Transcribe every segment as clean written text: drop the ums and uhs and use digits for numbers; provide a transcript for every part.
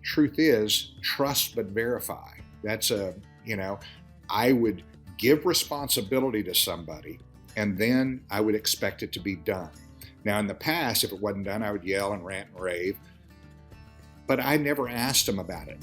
truth is, trust but verify. I would give responsibility to somebody and then I would expect it to be done. Now, in the past, if it wasn't done, I would yell and rant and rave, but I never asked them about it.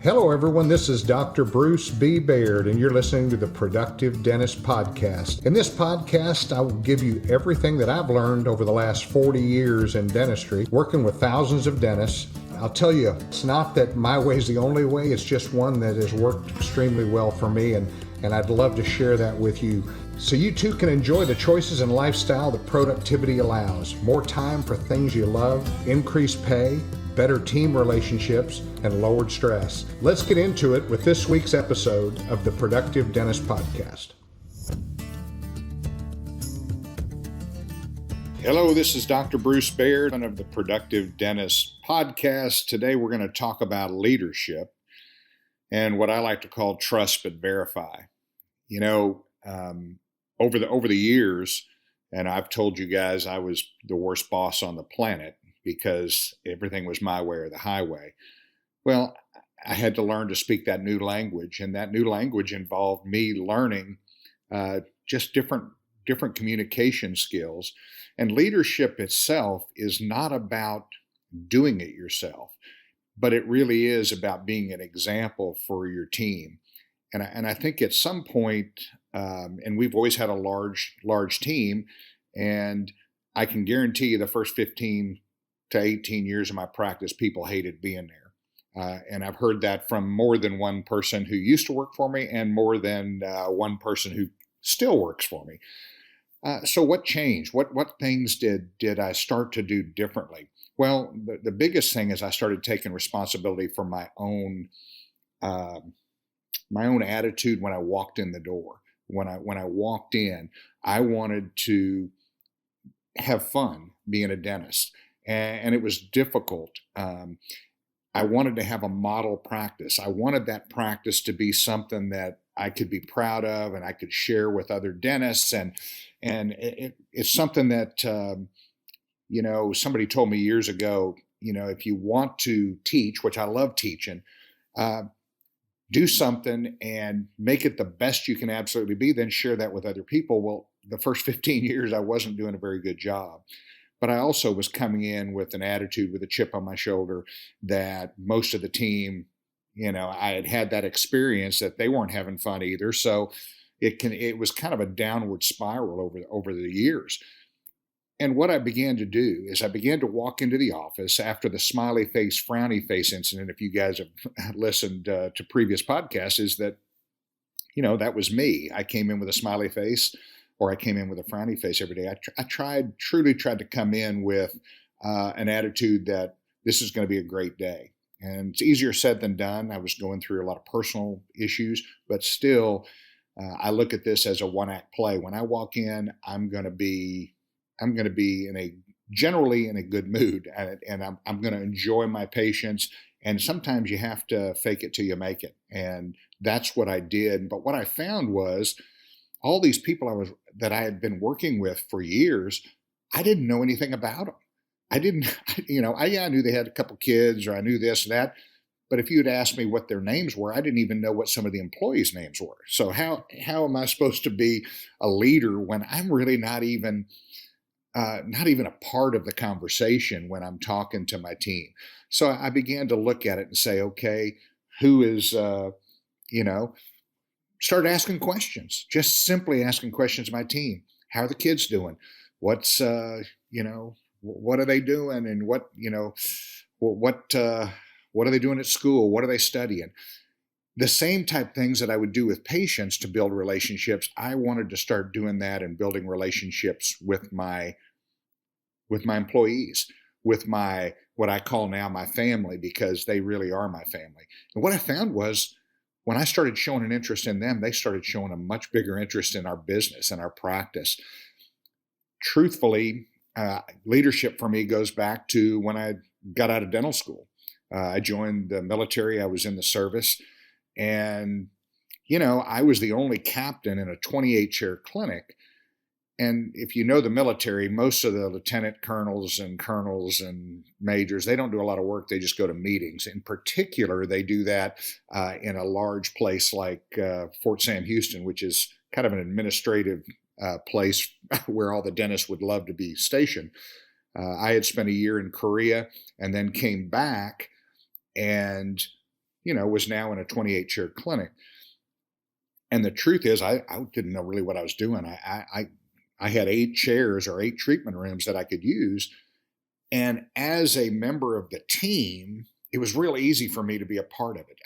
Hello, everyone. This is Dr. Bruce B. Baird, and you're listening to the Productive Dentist Podcast. In this podcast, I will give you everything that I've learned over the last 40 years in dentistry, working with thousands of dentists. I'll tell you, it's not that my way is the only way. It's just one that has worked extremely well for me, and I'd love to share that with you so you too can enjoy the choices and lifestyle that productivity allows. More time for things you love, increased pay, better team relationships, and lowered stress. Let's get into it with this week's episode of the Productive Dentist Podcast. Hello, this is Dr. Bruce Baird of the Productive Dentist Podcast. Today we're going to talk about leadership and what I like to call trust but verify. Over the years, and I've told you guys I was the worst boss on the planet because everything was my way or the highway. Well, I had to learn to speak that new language, and that new language involved me learning just different communication skills. And leadership itself is not about doing it yourself, but it really is about being an example for your team. And I think at some point, and we've always had a large team, and I can guarantee you the first 15 to 18 years of my practice, people hated being there. And I've heard that from more than one person who used to work for me and more than one person who still works for me. So what changed? What things did I start to do differently? Well, the biggest thing is I started taking responsibility for my own attitude when I walked in the door. When I walked in, I wanted to have fun being a dentist, and it was difficult. I wanted to have a model practice. I wanted that practice to be something that I could be proud of and I could share with other dentists. And it's something that, somebody told me years ago, if you want to teach, which I love teaching, do something and make it the best you can absolutely be, then share that with other people. Well, the first 15 years, I wasn't doing a very good job. But I also was coming in with an attitude, with a chip on my shoulder, that most of the team, I had that experience that they weren't having fun either. So it was kind of a downward spiral over the years. And what I began to do is I began to walk into the office after the smiley face, frowny face incident. If you guys have listened to previous podcasts, is that, that was me. I came in with a smiley face, or I came in with a frowny face every day. I truly tried to come in with an attitude that this is going to be a great day. And it's easier said than done. I was going through a lot of personal issues, but still, I look at this as a one-act play. When I walk in, I'm going to be generally in a good mood, and I'm going to enjoy my patients. And sometimes you have to fake it till you make it. And that's what I did. But what I found was all these people that I had been working with for years, I didn't know anything about them. I didn't, I knew they had a couple kids, or I knew this and that. But if you had asked me what their names were, I didn't even know what some of the employees' names were. So how am I supposed to be a leader when I'm really not even a part of the conversation when I'm talking to my team? So I began to look at it and say, okay, who is, start asking questions, just simply asking questions of my team. How are the kids doing? What's, what are they doing? And what are they doing at school? What are they studying? The same type things that I would do with patients to build relationships, I wanted to start doing that and building relationships with my employees, with what I call now my family, because they really are my family. And what I found was when I started showing an interest in them, they started showing a much bigger interest in our business and our practice. Truthfully, leadership for me goes back to when I got out of dental school. I joined the military. I was in the service, and I was the only captain in a 28-chair clinic. And if you know the military, most of the lieutenant colonels and majors, they don't do a lot of work. They just go to meetings. In particular, they do that in a large place like Fort Sam Houston, which is kind of an administrative place where all the dentists would love to be stationed. I had spent a year in Korea and then came back and, was now in a 28-chair clinic. And the truth is, I didn't know really what I was doing. I had 8 chairs or 8 treatment rooms that I could use. And as a member of the team, it was real easy for me to be a part of it,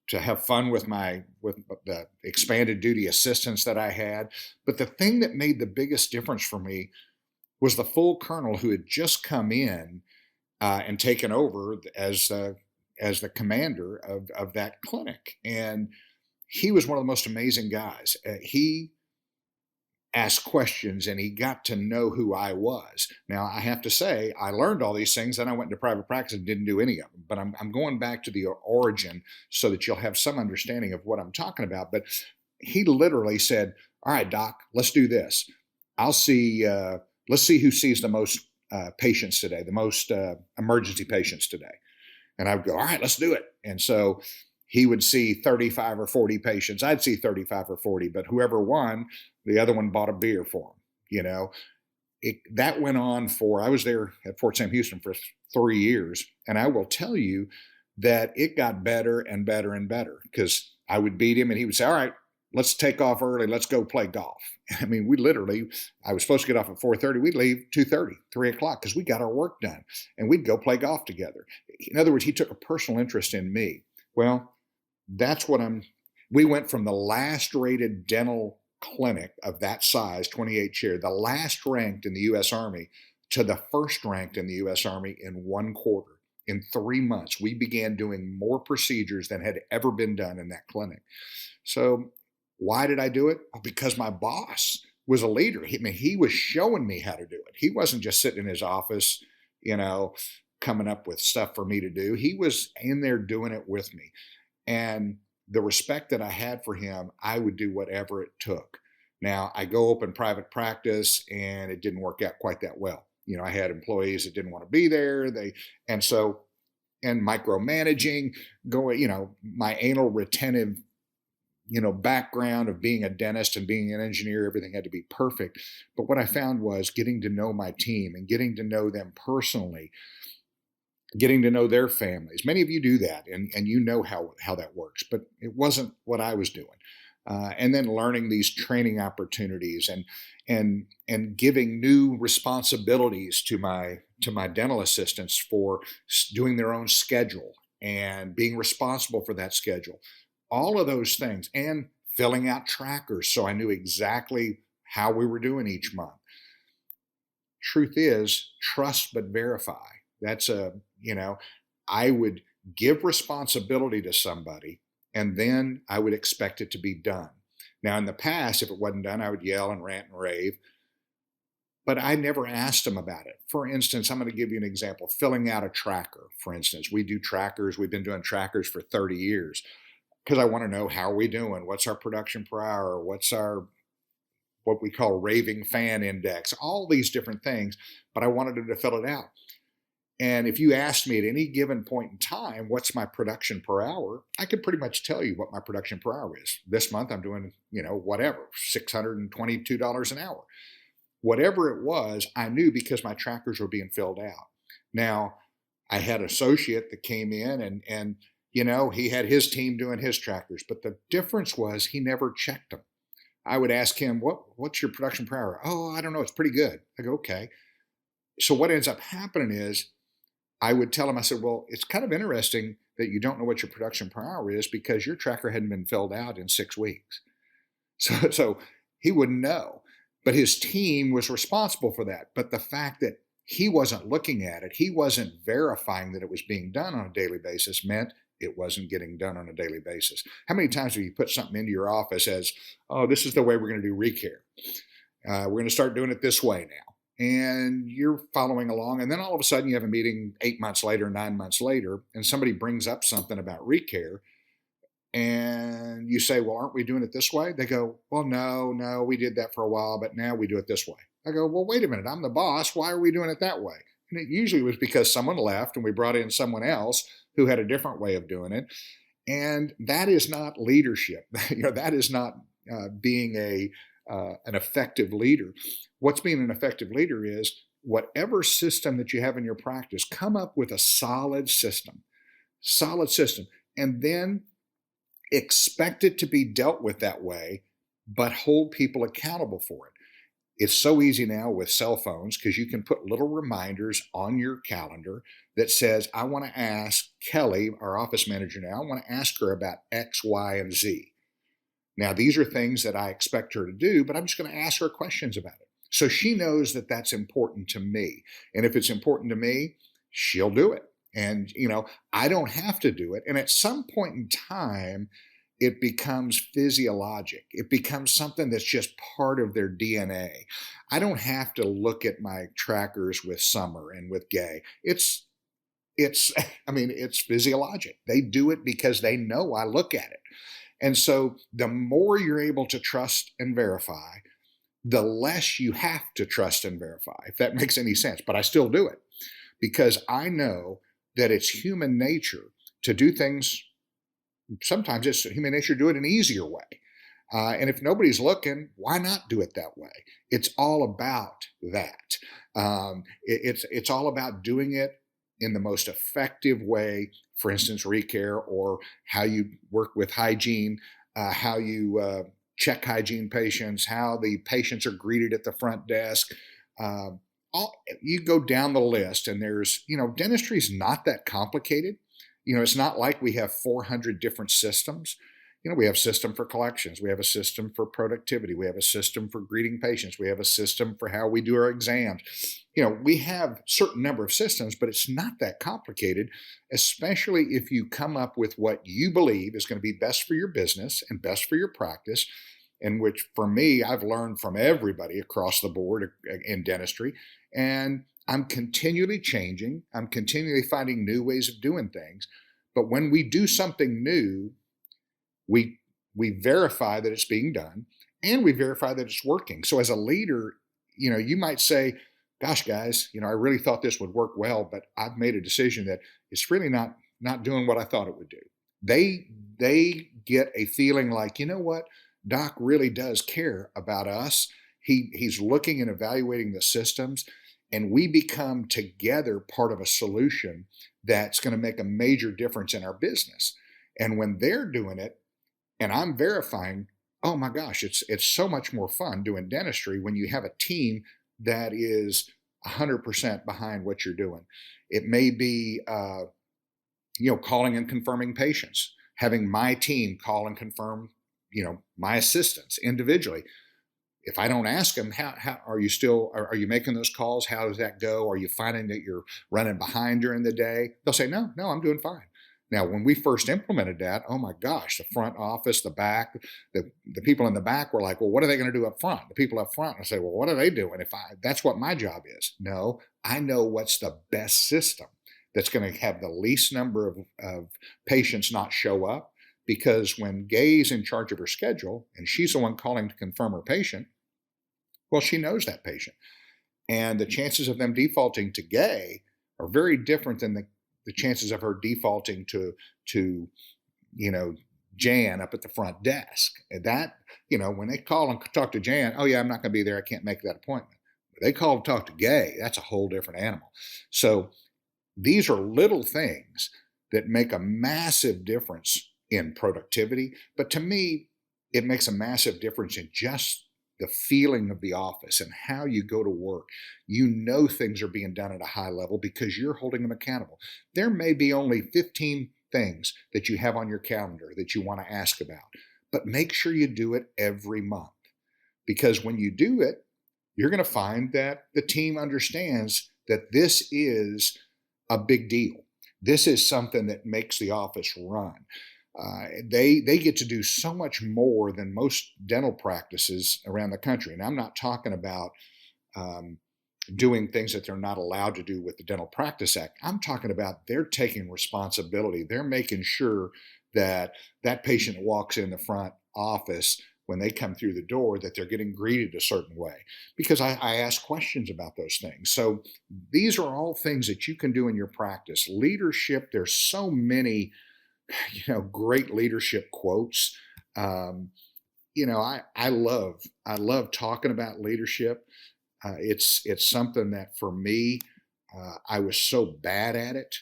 to have fun with the expanded duty assistants that I had. But the thing that made the biggest difference for me was the full colonel who had just come in and taken over as the commander of that clinic. And he was one of the most amazing guys. He asked questions and he got to know who I was. Now, I have to say, I learned all these things, then I went into private practice and didn't do any of them. But I'm going back to the origin so that you'll have some understanding of what I'm talking about. But he literally said, all right, doc, let's do this. Let's see who sees the most patients today, the most emergency patients today. And I would go, all right, let's do it. And so he would see 35 or 40 patients. I'd see 35 or 40, but whoever won, the other one bought a beer for him. That went on I was there at Fort Sam Houston for 3 years. And I will tell you that it got better and better and better because I would beat him and he would say, all right, let's take off early. Let's go play golf. I mean, I was supposed to get off at 4:30. We'd leave 2:30, 3 o'clock because we got our work done and we'd go play golf together. In other words, he took a personal interest in me. Well, that's we went from the last rated dental clinic of that size, 28 chair, the last ranked in the U.S. Army, to the first ranked in the U.S. Army in 1 quarter. In 3 months, we began doing more procedures than had ever been done in that clinic. So why did I do it? Well, because my boss was a leader. He was showing me how to do it. He wasn't just sitting in his office, coming up with stuff for me to do. He was in there doing it with me. And the respect that I had for him, I would do whatever it took. Now, I go open private practice and it didn't work out quite that well. I had employees that didn't want to be there. And micromanaging, my anal retentive, background of being a dentist and being an engineer, everything had to be perfect. But what I found was getting to know my team and getting to know them personally, getting to know their families. Many of you do that, and you know how that works, but it wasn't what I was doing. And then learning these training opportunities and giving new responsibilities to my dental assistants for doing their own schedule and being responsible for that schedule. All of those things, and filling out trackers so I knew exactly how we were doing each month. Truth is, trust but verify. That's I would give responsibility to somebody and then I would expect it to be done. Now, in the past, if it wasn't done, I would yell and rant and rave, but I never asked them about it. For instance, I'm going to give you an example, filling out a tracker. For instance, we do trackers. We've been doing trackers for 30 years because I want to know how are we doing? What's our production per hour? What's what we call raving fan index? All these different things, but I wanted them to fill it out. And if you asked me at any given point in time, what's my production per hour, I could pretty much tell you what my production per hour is. This month I'm doing, whatever, $622 an hour. Whatever it was, I knew because my trackers were being filled out. Now, I had an associate that came in and he had his team doing his trackers, but the difference was he never checked them. I would ask him, what's your production per hour? Oh, I don't know. It's pretty good. I go, okay. So what ends up happening is I would tell him, I said, well, it's kind of interesting that you don't know what your production per hour is because your tracker hadn't been filled out in 6 weeks. So he wouldn't know, but his team was responsible for that. But the fact that he wasn't looking at it, he wasn't verifying that it was being done on a daily basis meant it wasn't getting done on a daily basis. How many times have you put something into your office as, oh, this is the way we're going to do recare. We're going to start doing it this way now. And you're following along. And then all of a sudden you have a meeting 8 months later, 9 months later, and somebody brings up something about recare. And you say, well, aren't we doing it this way? They go, well, no, we did that for a while, but now we do it this way. I go, well, wait a minute, I'm the boss. Why are we doing it that way? And it usually was because someone left and we brought in someone else who had a different way of doing it. And that is not leadership. That is not being an effective leader. What's being an effective leader is whatever system that you have in your practice, come up with a solid system, and then expect it to be dealt with that way, but hold people accountable for it. It's so easy now with cell phones because you can put little reminders on your calendar that says, I want to ask Kelly, our office manager now, I want to ask her about X, Y, and Z. Now, these are things that I expect her to do, but I'm just going to ask her questions about it. So she knows that that's important to me. And if it's important to me, she'll do it. And, I don't have to do it. And at some point in time, it becomes physiologic. It becomes something that's just part of their DNA. I don't have to look at my trackers with Summer and with Gay. It's physiologic. They do it because they know I look at it. And so the more you're able to trust and verify, the less you have to trust and verify, if that makes any sense. But I still do it because I know that it's human nature to do things. Sometimes it's human nature to do it an easier way. And if nobody's looking, why not do it that way? It's all about that. It's all about doing it in the most effective way. For instance, recare, or how you work with hygiene, how you check hygiene patients, how the patients are greeted at the front desk. You go down the list, and there's, dentistry is not that complicated. It's not like we have 400 different systems. We have a system for collections. We have a system for productivity. We have a system for greeting patients. We have a system for how we do our exams. We have a certain number of systems, but it's not that complicated, especially if you come up with what you believe is going to be best for your business and best for your practice, and which for me, I've learned from everybody across the board in dentistry. And I'm continually changing. I'm continually finding new ways of doing things. But when we do something new, we verify that it's being done, and we verify that it's working. So as a leader, you might say, gosh, guys, I really thought this would work well, but I've made a decision that it's really not doing what I thought it would do. They get a feeling like, what? Doc really does care about us. He's looking and evaluating the systems, and we become together part of a solution that's going to make a major difference in our business. And when they're doing it and I'm verifying, oh my gosh, it's so much more fun doing dentistry when you have a team that is 100% behind what you're doing. It may be, calling and confirming patients, having my team call and confirm, my assistants individually. If I don't ask them, how are you making those calls? How does that go? Are you finding that you're running behind during the day? They'll say, no, I'm doing fine. Now, when we first implemented that, oh my gosh, the front office, the back, the people in the back were like, well, what are they going to do up front? The people up front, I say, well, what are they doing? That's what my job is. No, I know what's the best system that's going to have the least number of patients not show up. Because when Gay's in charge of her schedule and she's the one calling to confirm her patient, well, she knows that patient. And the chances of them defaulting to Gay are very different than the chances of her defaulting to Jan up at the front desk. And that, when they call and talk to Jan, oh yeah, I'm not going to be there. I can't make that appointment. They call and talk to Gay. That's a whole different animal. So these are little things that make a massive difference in productivity. But to me, it makes a massive difference in just the feeling of the office and how you go to work. Things are being done at a high level because you're holding them accountable. There may be only 15 things that you have on your calendar that you want to ask about, but make sure you do it every month. Because when you do it, you're going to find that the team understands that this is a big deal. This is something that makes the office run. They get to do so much more than most dental practices around the country. And I'm not talking about doing things that they're not allowed to do with the Dental Practice Act. I'm talking about they're taking responsibility. They're making sure that patient walks in the front office, when they come through the door, that they're getting greeted a certain way, because I ask questions about those things. So these are all things that you can do in your practice. Leadership, there's so many, great leadership quotes. I love talking about leadership. It's something that for me, I was so bad at it.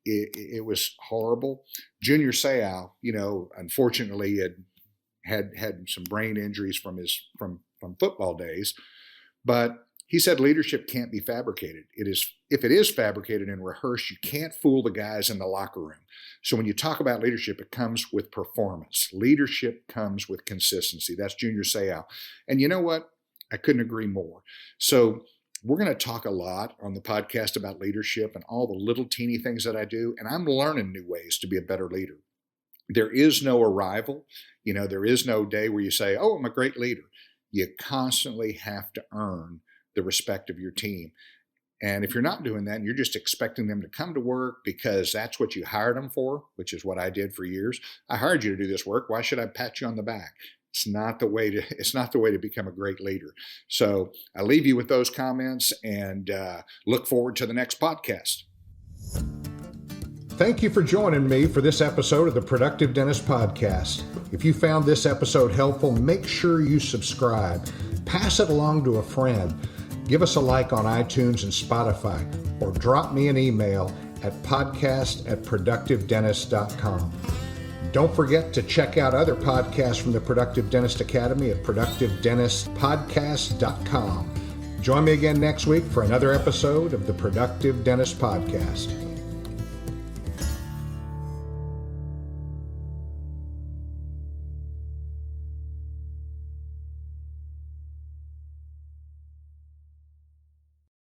It was horrible. Junior Seau, unfortunately had some brain injuries from football days, but he said leadership can't be fabricated. If it is fabricated and rehearsed, you can't fool the guys in the locker room. So when you talk about leadership, it comes with performance. Leadership comes with consistency. That's Junior Seau. And you know what? I couldn't agree more. So we're going to talk a lot on the podcast about leadership and all the little teeny things that I do. And I'm learning new ways to be a better leader. There is no arrival. There is no day where you say, oh, I'm a great leader. You constantly have to earn the respect of your team. And if you're not doing that, and you're just expecting them to come to work because that's what you hired them for, which is what I did for years. I hired you to do this work. Why should I pat you on the back? It's not the way to become a great leader. So I leave you with those comments and look forward to the next podcast. Thank you for joining me for this episode of the Productive Dentist Podcast. If you found this episode helpful, make sure you subscribe. Pass it along to a friend. Give us a like on iTunes and Spotify, or drop me an email at podcast@productivedentist.com. Don't forget to check out other podcasts from the Productive Dentist Academy at productivedentistpodcast.com. Join me again next week for another episode of the Productive Dentist Podcast.